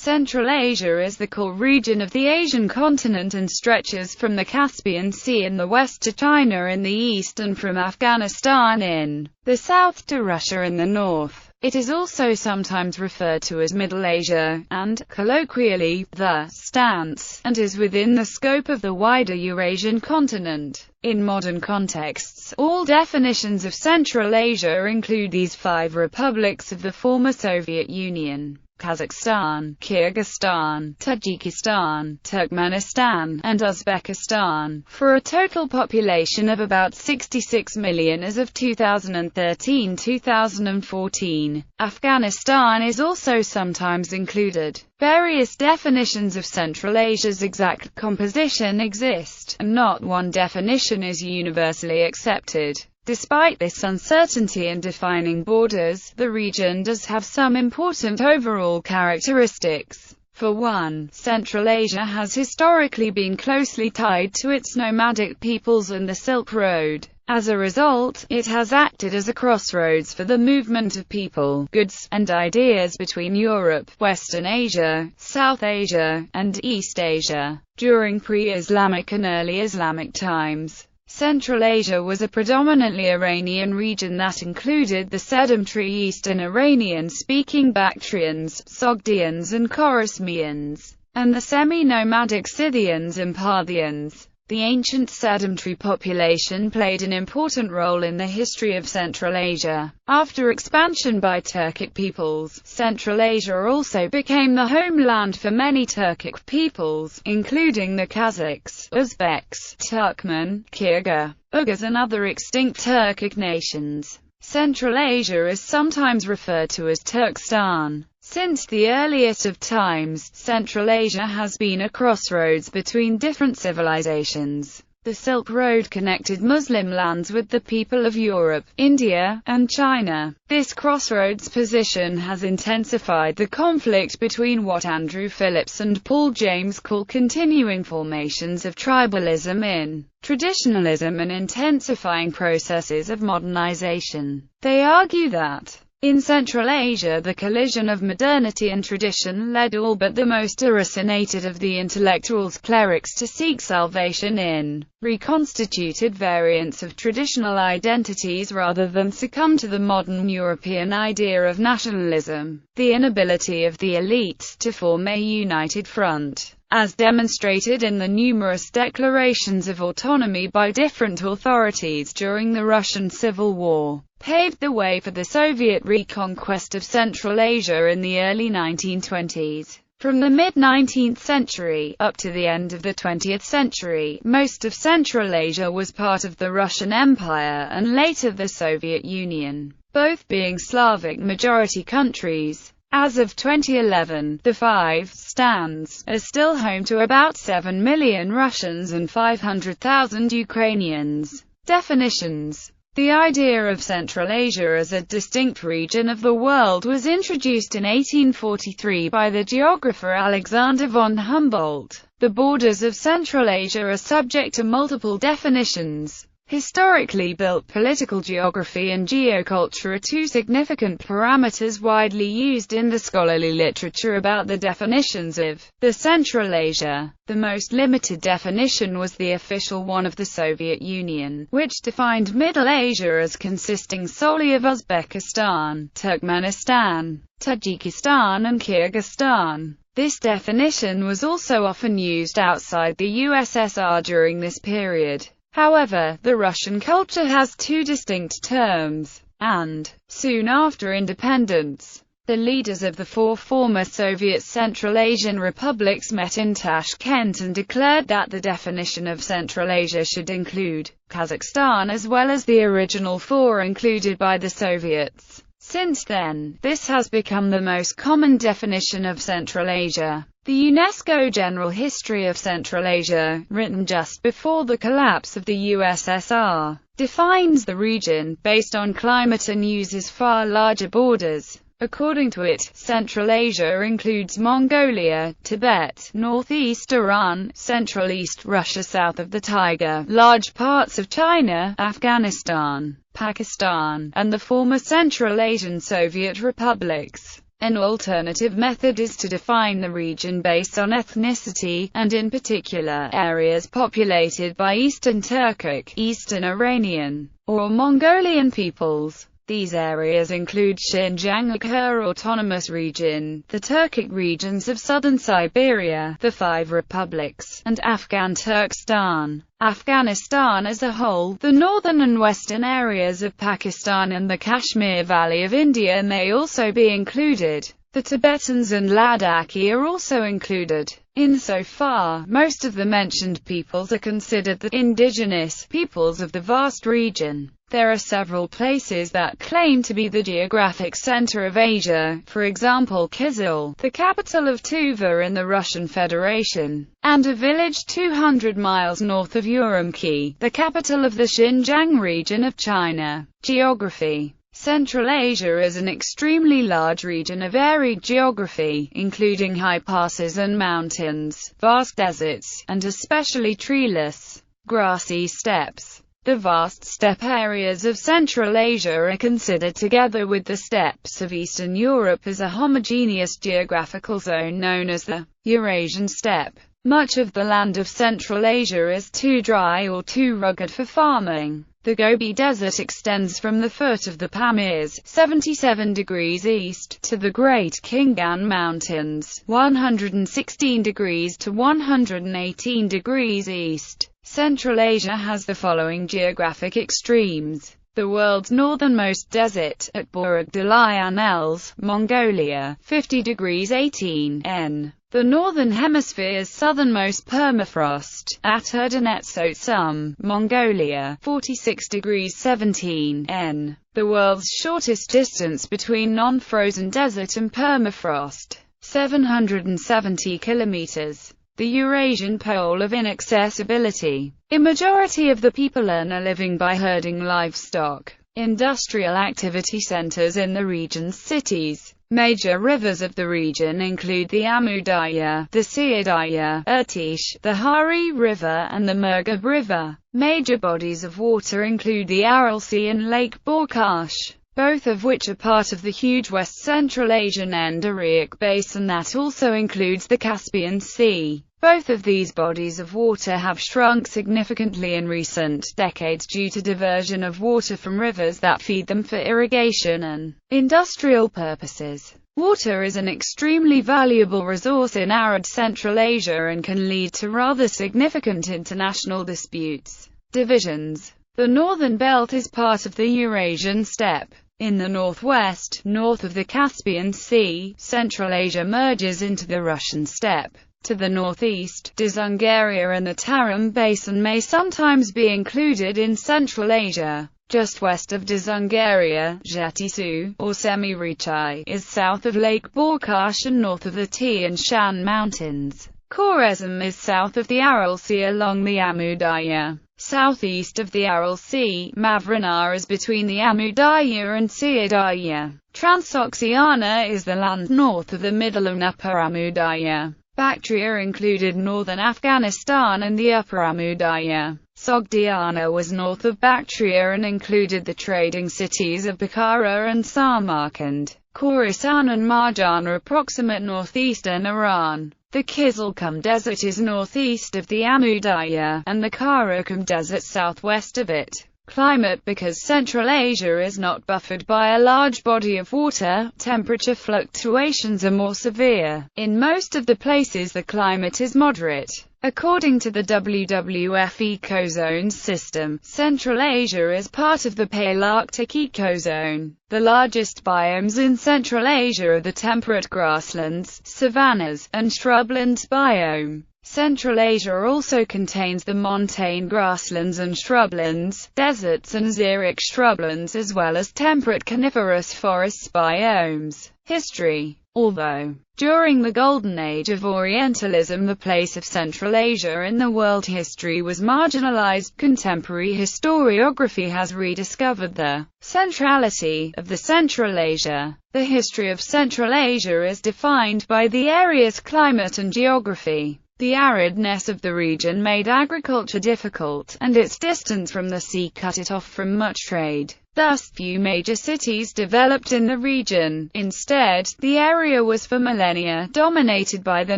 Central Asia is the core region of the Asian continent and stretches from the Caspian Sea in the west to China in the east and from Afghanistan in the south to Russia in the north. It is also sometimes referred to as Middle Asia, and, colloquially, the stance, and is within the scope of the wider Eurasian continent. In modern contexts, all definitions of Central Asia include these five republics of the former Soviet Union: Kazakhstan, Kyrgyzstan, Tajikistan, Turkmenistan, and Uzbekistan, for a total population of about 66 million as of 2013-2014. Afghanistan is also sometimes included. Various definitions of Central Asia's exact composition exist, and not one definition is universally accepted. Despite this uncertainty in defining borders, the region does have some important overall characteristics. For one, Central Asia has historically been closely tied to its nomadic peoples and the Silk Road. As a result, it has acted as a crossroads for the movement of people, goods, and ideas between Europe, Western Asia, South Asia, and East Asia. During pre-Islamic and early Islamic times, Central Asia was a predominantly Iranian region that included the sedentary Eastern Iranian-speaking Bactrians, Sogdians and Khorasmians, and the semi-nomadic Scythians and Parthians. The ancient sedentary population played an important role in the history of Central Asia. After expansion by Turkic peoples, Central Asia also became the homeland for many Turkic peoples, including the Kazakhs, Uzbeks, Turkmen, Kyrgyz, Uyghurs and other extinct Turkic nations. Central Asia is sometimes referred to as Turkestan. Since the earliest of times, Central Asia has been a crossroads between different civilizations. The Silk Road connected Muslim lands with the people of Europe, India, and China. This crossroads position has intensified the conflict between what Andrew Phillips and Paul James call continuing formations of tribalism in traditionalism and intensifying processes of modernization. They argue that in Central Asia the collision of modernity and tradition led all but the most deracinated of the intellectuals, clerics, to seek salvation in reconstituted variants of traditional identities rather than succumb to the modern European idea of nationalism. The inability of the elites to form a united front, as demonstrated in the numerous declarations of autonomy by different authorities during the Russian Civil War, paved the way for the Soviet reconquest of Central Asia in the early 1920s. From the mid-19th century, up to the end of the 20th century, most of Central Asia was part of the Russian Empire and later the Soviet Union, both being Slavic majority countries. As of 2011, the five stands are still home to about 7 million Russians and 500,000 Ukrainians. Definitions. The idea of Central Asia as a distinct region of the world was introduced in 1843 by the geographer Alexander von Humboldt. The borders of Central Asia are subject to multiple definitions. Historically built political geography and geoculture are two significant parameters widely used in the scholarly literature about the definitions of the Central Asia. The most limited definition was the official one of the Soviet Union, which defined Middle Asia as consisting solely of Uzbekistan, Turkmenistan, Tajikistan and Kyrgyzstan. This definition was also often used outside the USSR during this period. However, the Russian culture has two distinct terms, and, soon after independence, the leaders of the four former Soviet Central Asian republics met in Tashkent and declared that the definition of Central Asia should include Kazakhstan as well as the original four included by the Soviets. Since then, this has become the most common definition of Central Asia. The UNESCO General History of Central Asia, written just before the collapse of the USSR, defines the region based on climate and uses far larger borders. According to it, Central Asia includes Mongolia, Tibet, northeast Iran, Central East Russia south of the Tiger, large parts of China, Afghanistan, Pakistan, and the former Central Asian Soviet republics. An alternative method is to define the region based on ethnicity, and in particular, areas populated by Eastern Turkic, Eastern Iranian, or Mongolian peoples. These areas include Xinjiang Uyghur Autonomous Region, the Turkic regions of southern Siberia, the Five Republics, and Afghan Turkestan. Afghanistan as a whole, the northern and western areas of Pakistan and the Kashmir Valley of India may also be included. The Tibetans and Ladakhi are also included. Insofar, most of the mentioned peoples are considered the indigenous peoples of the vast region. There are several places that claim to be the geographic center of Asia, for example Kyzyl, the capital of Tuva in the Russian Federation, and a village 200 miles north of Urumqi, the capital of the Xinjiang region of China. Geography. Central Asia is an extremely large region of arid geography, including high passes and mountains, vast deserts, and especially treeless, grassy steppes. The vast steppe areas of Central Asia are considered together with the steppes of Eastern Europe as a homogeneous geographical zone known as the Eurasian steppe. Much of the land of Central Asia is too dry or too rugged for farming. The Gobi Desert extends from the foot of the Pamirs, 77 degrees east, to the Great Khingan Mountains, 116 degrees to 118 degrees east. Central Asia has the following geographic extremes. The world's northernmost desert, at Borag Dalayan Els, Mongolia, 50 degrees 18 N. The Northern Hemisphere's southernmost permafrost, at Erdenet-Sotsum, Mongolia, 46 degrees 17 N. The world's shortest distance between non-frozen desert and permafrost, 770 kilometers. The Eurasian pole of inaccessibility. A majority of the people earn a living by herding livestock. Industrial activity centers in the region's cities. Major rivers of the region include the Amu Darya, the Siadaya, Irtish, the Hari River, and the Murghab River. Major bodies of water include the Aral Sea and Lake Balkhash, both of which are part of the huge West Central Asian Endorheic Basin that also includes the Caspian Sea. Both of these bodies of water have shrunk significantly in recent decades due to diversion of water from rivers that feed them for irrigation and industrial purposes. Water is an extremely valuable resource in arid Central Asia and can lead to rather significant international disputes. Divisions. The northern belt is part of the Eurasian steppe. In the northwest, north of the Caspian Sea, Central Asia merges into the Russian steppe. To the northeast, Dzungaria and the Tarim Basin may sometimes be included in Central Asia. Just west of Dzungaria, Zhetisu, or Semi-Richai, is south of Lake Balkhash and north of the Tian Shan Mountains. Khorezm is south of the Aral Sea along the Amu Darya. Southeast of the Aral Sea, Mavranar is between the Amu Darya and Siadaya. Transoxiana is the land north of the middle and upper Amu Darya. Bactria included northern Afghanistan and the upper Amu Darya. Sogdiana was north of Bactria and included the trading cities of Bukhara and Samarkand. Khorasan and Marjan are approximate northeastern Iran. The Kizilkum Desert is northeast of the Amu Darya, and the Karakum Desert southwest of it. Climate. Because Central Asia is not buffered by a large body of water, temperature fluctuations are more severe. In most of the places the climate is moderate. According to the WWF Ecozones system, Central Asia is part of the Palearctic ecozone. The largest biomes in Central Asia are the temperate grasslands, savannas, and shrubland biome. Central Asia also contains the montane grasslands and shrublands, deserts and xeric shrublands as well as temperate coniferous forests biomes. History. Although, during the Golden Age of Orientalism the place of Central Asia in the world history was marginalized, contemporary historiography has rediscovered the centrality of the Central Asia. The history of Central Asia is defined by the area's climate and geography. The aridness of the region made agriculture difficult, and its distance from the sea cut it off from much trade. Thus, few major cities developed in the region. Instead, the area was for millennia dominated by the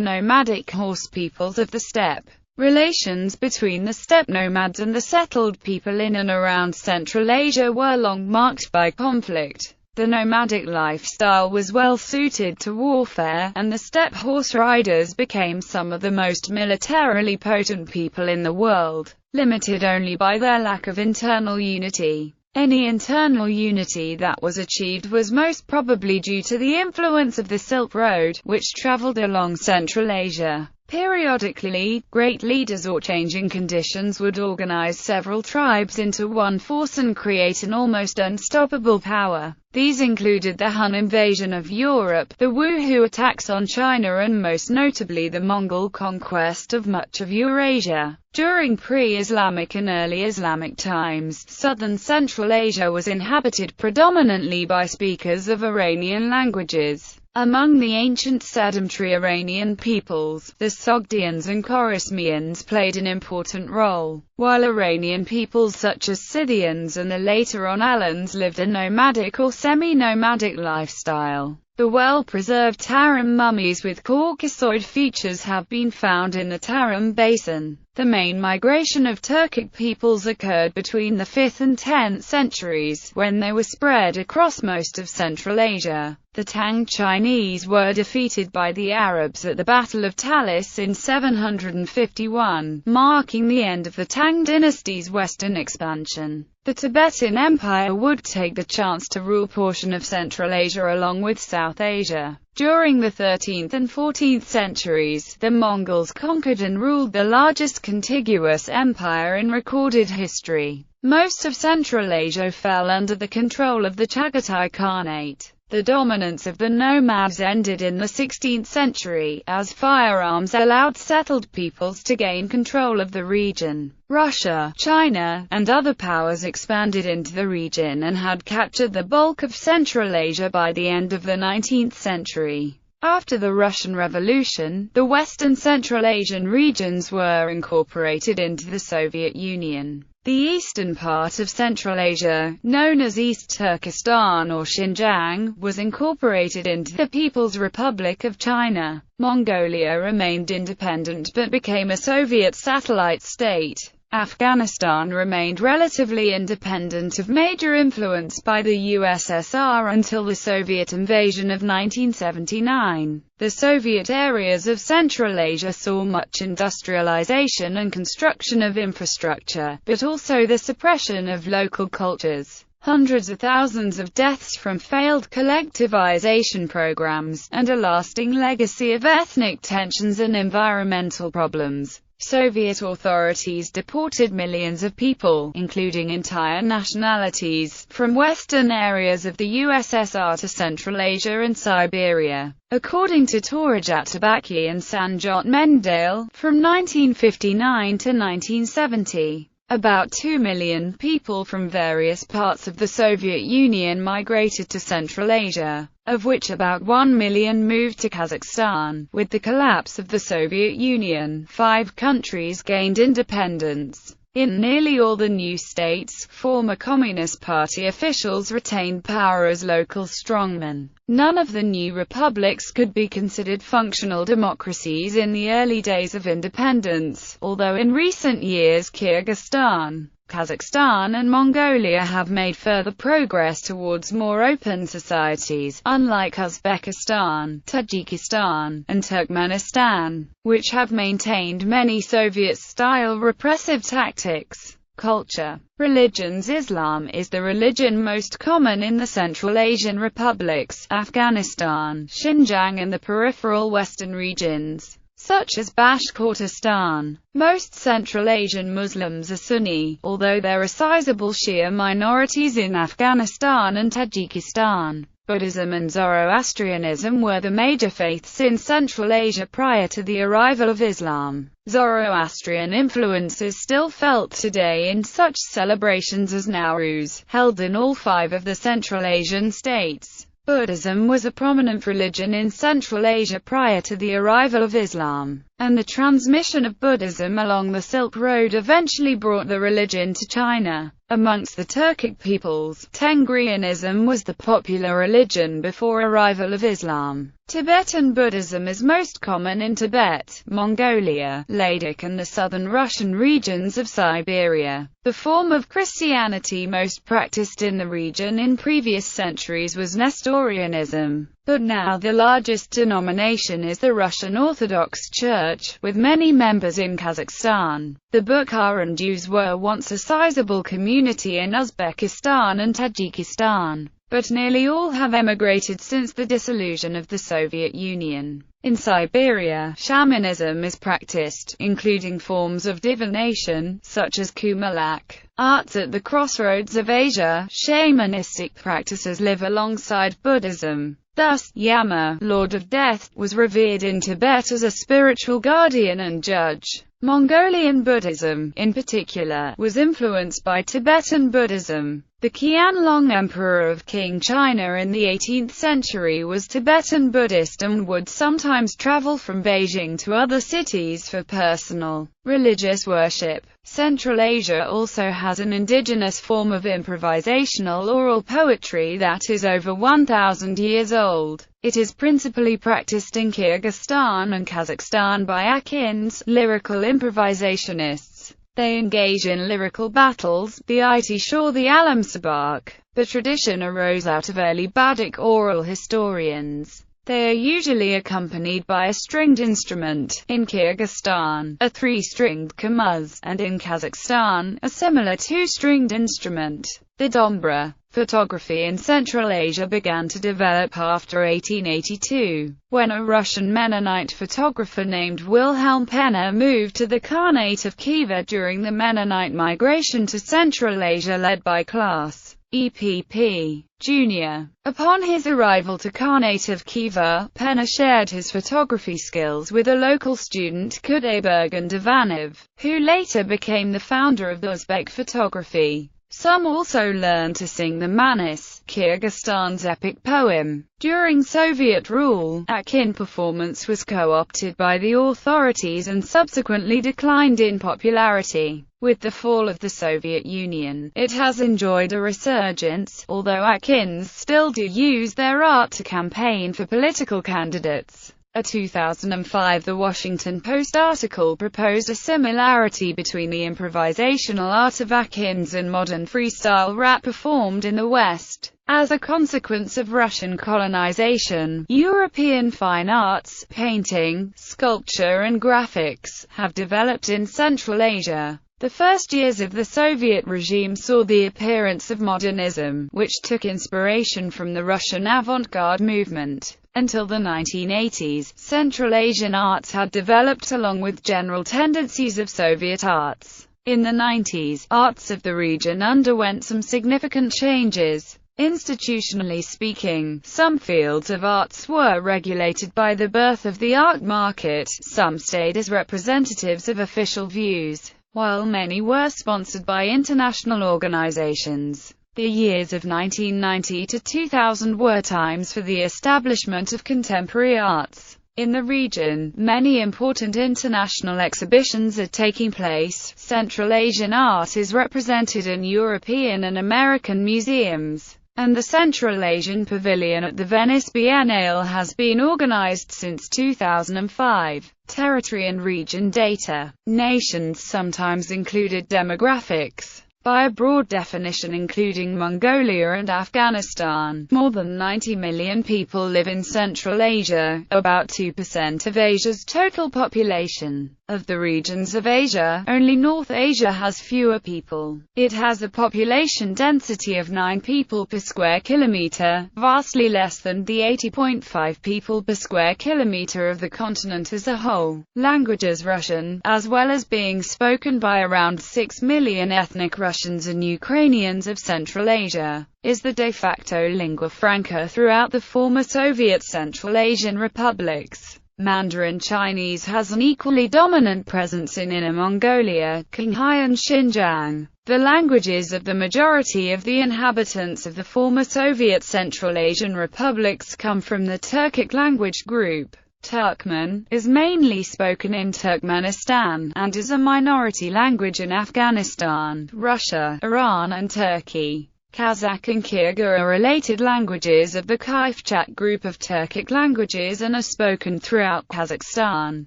nomadic horse peoples of the steppe. Relations between the steppe nomads and the settled people in and around Central Asia were long marked by conflict. The nomadic lifestyle was well suited to warfare, and the steppe horse riders became some of the most militarily potent people in the world, limited only by their lack of internal unity. Any internal unity that was achieved was most probably due to the influence of the Silk Road, which traveled along Central Asia. Periodically, great leaders or changing conditions would organize several tribes into one force and create an almost unstoppable power. These included the Hun invasion of Europe, the Wuhu attacks on China, and most notably the Mongol conquest of much of Eurasia. During pre-Islamic and early Islamic times, southern Central Asia was inhabited predominantly by speakers of Iranian languages. Among the ancient sedentary Iranian peoples, the Sogdians and Khorasmians played an important role, while Iranian peoples such as Scythians and the later on Alans lived a nomadic or semi-nomadic lifestyle. The well-preserved Tarim mummies with Caucasoid features have been found in the Tarim Basin. The main migration of Turkic peoples occurred between the 5th and 10th centuries, when they were spread across most of Central Asia. The Tang Chinese were defeated by the Arabs at the Battle of Talis in 751, marking the end of the Tang dynasty's western expansion. The Tibetan Empire would take the chance to rule portion of Central Asia along with South Asia. During the 13th and 14th centuries, the Mongols conquered and ruled the largest contiguous empire in recorded history. Most of Central Asia fell under the control of the Chagatai Khanate. The dominance of the nomads ended in the 16th century, as firearms allowed settled peoples to gain control of the region. Russia, China, and other powers expanded into the region and had captured the bulk of Central Asia by the end of the 19th century. After the Russian Revolution, the Western Central Asian regions were incorporated into the Soviet Union. The eastern part of Central Asia, known as East Turkestan or Xinjiang, was incorporated into the People's Republic of China. Mongolia remained independent but became a Soviet satellite state. Afghanistan remained relatively independent of major influence by the USSR until the Soviet invasion of 1979. The Soviet areas of Central Asia saw much industrialization and construction of infrastructure, but also the suppression of local cultures. Hundreds of thousands of deaths from failed collectivization programs, and a lasting legacy of ethnic tensions and environmental problems. Soviet authorities deported millions of people, including entire nationalities, from western areas of the USSR to Central Asia and Siberia. According to Torajat Tabaki and Sanjot Mendale, from 1959 to 1970, about 2 million people from various parts of the Soviet Union migrated to Central Asia, of which about 1 million moved to Kazakhstan. With the collapse of the Soviet Union, 5 countries gained independence. In nearly all the new states, former Communist Party officials retained power as local strongmen. None of the new republics could be considered functional democracies in the early days of independence, although in recent years Kyrgyzstan, Kazakhstan and Mongolia have made further progress towards more open societies, unlike Uzbekistan, Tajikistan, and Turkmenistan, which have maintained many Soviet-style repressive tactics. Culture. Religions. Islam is the religion most common in the Central Asian republics, Afghanistan, Xinjiang and the peripheral western regions, such as Bashkortostan. Most Central Asian Muslims are Sunni, although there are sizable Shia minorities in Afghanistan and Tajikistan. Buddhism and Zoroastrianism were the major faiths in Central Asia prior to the arrival of Islam. Zoroastrian influence is still felt today in such celebrations as Nowruz, held in all 5 of the Central Asian states. Buddhism was a prominent religion in Central Asia prior to the arrival of Islam, and the transmission of Buddhism along the Silk Road eventually brought the religion to China. Amongst the Turkic peoples, Tengrianism was the popular religion before arrival of Islam. Tibetan Buddhism is most common in Tibet, Mongolia, Ladakh and the southern Russian regions of Siberia. The form of Christianity most practiced in the region in previous centuries was Nestorianism, but now the largest denomination is the Russian Orthodox Church, with many members in Kazakhstan. The Bukharan Jews were once a sizable community in Uzbekistan and Tajikistan, but nearly all have emigrated since the dissolution of the Soviet Union. In Siberia, shamanism is practiced, including forms of divination, such as kumalak. Arts at the crossroads of Asia, shamanistic practices live alongside Buddhism. Thus, Yama, Lord of Death, was revered in Tibet as a spiritual guardian and judge. Mongolian Buddhism, in particular, was influenced by Tibetan Buddhism. The Qianlong Emperor of Qing China in the 18th century was Tibetan Buddhist and would sometimes travel from Beijing to other cities for personal religious worship. Central Asia also has an indigenous form of improvisational oral poetry that is over 1,000 years old. It is principally practiced in Kyrgyzstan and Kazakhstan by Akins, lyrical improvisationists. They engage in lyrical battles, the Itishor the Alamsabak. The tradition arose out of early Badic oral historians. They are usually accompanied by a stringed instrument, in Kyrgyzstan, a three-stringed kamuz, and in Kazakhstan, a similar two-stringed instrument, the dombra. Photography in Central Asia began to develop after 1882, when a Russian Mennonite photographer named Wilhelm Penner moved to the Khanate of Khiva during the Mennonite migration to Central Asia led by Class EPP Jr. Upon his arrival to Khanate of Khiva, Penner shared his photography skills with a local student Kudabergen Divanov, who later became the founder of Uzbek photography. Some also learned to sing the Manis, Kyrgyzstan's epic poem. During Soviet rule, Akin performance was co-opted by the authorities and subsequently declined in popularity. With the fall of the Soviet Union, it has enjoyed a resurgence, although Akins still do use their art to campaign for political candidates. A 2005 The Washington Post article proposed a similarity between the improvisational art of Akins and modern freestyle rap performed in the West. As a consequence of Russian colonization, European fine arts, painting, sculpture and graphics, have developed in Central Asia. The first years of the Soviet regime saw the appearance of modernism, which took inspiration from the Russian avant-garde movement. Until the 1980s, Central Asian arts had developed along with general tendencies of Soviet arts. In the 90s, arts of the region underwent some significant changes. Institutionally speaking, some fields of arts were regulated by the birth of the art market, some stayed as representatives of official views, while many were sponsored by international organizations. The years of 1990 to 2000 were times for the establishment of contemporary arts. In the region, many important international exhibitions are taking place. Central Asian art is represented in European and American museums, and the Central Asian Pavilion at the Venice Biennale has been organized since 2005. Territory and region data. Nations sometimes included demographics. By a broad definition including Mongolia and Afghanistan, more than 90 million people live in Central Asia, about 2% of Asia's total population. Of the regions of Asia, only North Asia has fewer people. It has a population density of 9 people per square kilometer, vastly less than the 80.5 people per square kilometer of the continent as a whole. Languages. Russian, as well as being spoken by around 6 million ethnic Russians and Ukrainians of Central Asia, is the de facto lingua franca throughout the former Soviet Central Asian republics. Mandarin Chinese has an equally dominant presence in Inner Mongolia, Qinghai and Xinjiang. The languages of the majority of the inhabitants of the former Soviet Central Asian republics come from the Turkic language group. Turkmen is mainly spoken in Turkmenistan, and is a minority language in Afghanistan, Russia, Iran and Turkey. Kazakh and Kyrgyz are related languages of the Kifchak group of Turkic languages and are spoken throughout Kazakhstan,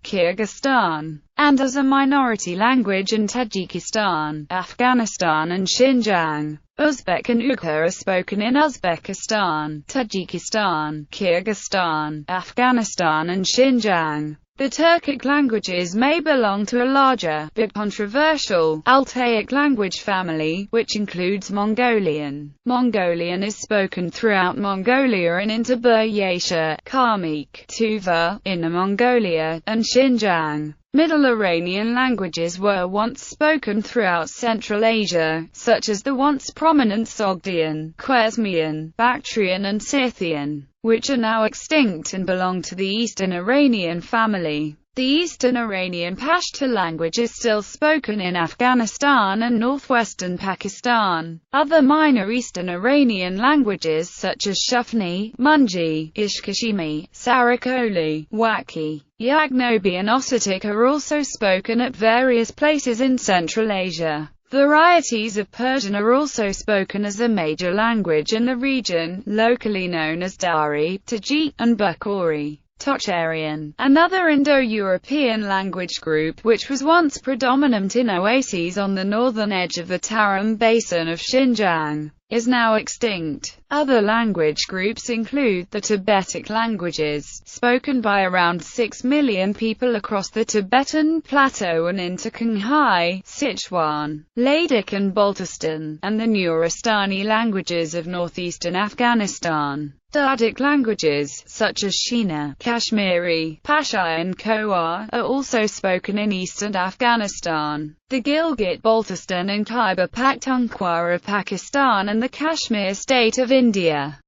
Kyrgyzstan, and as a minority language in Tajikistan, Afghanistan and Xinjiang. Uzbek and Uyghur are spoken in Uzbekistan, Tajikistan, Kyrgyzstan, Afghanistan and Xinjiang. The Turkic languages may belong to a larger, but controversial, Altaic language family, which includes Mongolian. Mongolian is spoken throughout Mongolia and into Buryatia, Karmik, Tuva, Inner Mongolia, and Xinjiang. Middle Iranian languages were once spoken throughout Central Asia, such as the once prominent Sogdian, Khwarezmian, Bactrian and Scythian, which are now extinct and belong to the Eastern Iranian family. The Eastern Iranian Pashto language is still spoken in Afghanistan and northwestern Pakistan. Other minor Eastern Iranian languages such as Shufni, Munji, Ishkashimi, Sarakoli, Waki, Yagnobi and Ossetic are also spoken at various places in Central Asia. Varieties of Persian are also spoken as a major language in the region, locally known as Dari, Tajik, and Bukhari. Tocharian, another Indo-European language group which was once predominant in oases on the northern edge of the Tarim Basin of Xinjiang, is now extinct. Other language groups include the Tibetic languages, spoken by around 6 million people across the Tibetan Plateau and into Qinghai, Sichuan, Ladakh and Baltistan, and the Nuristani languages of northeastern Afghanistan. Dardic languages, such as Shina, Kashmiri, Pashai and Khowar, are also spoken in eastern Afghanistan. The Gilgit-Baltistan and Khyber Pakhtunkhwa of Pakistan and the Kashmir state of India.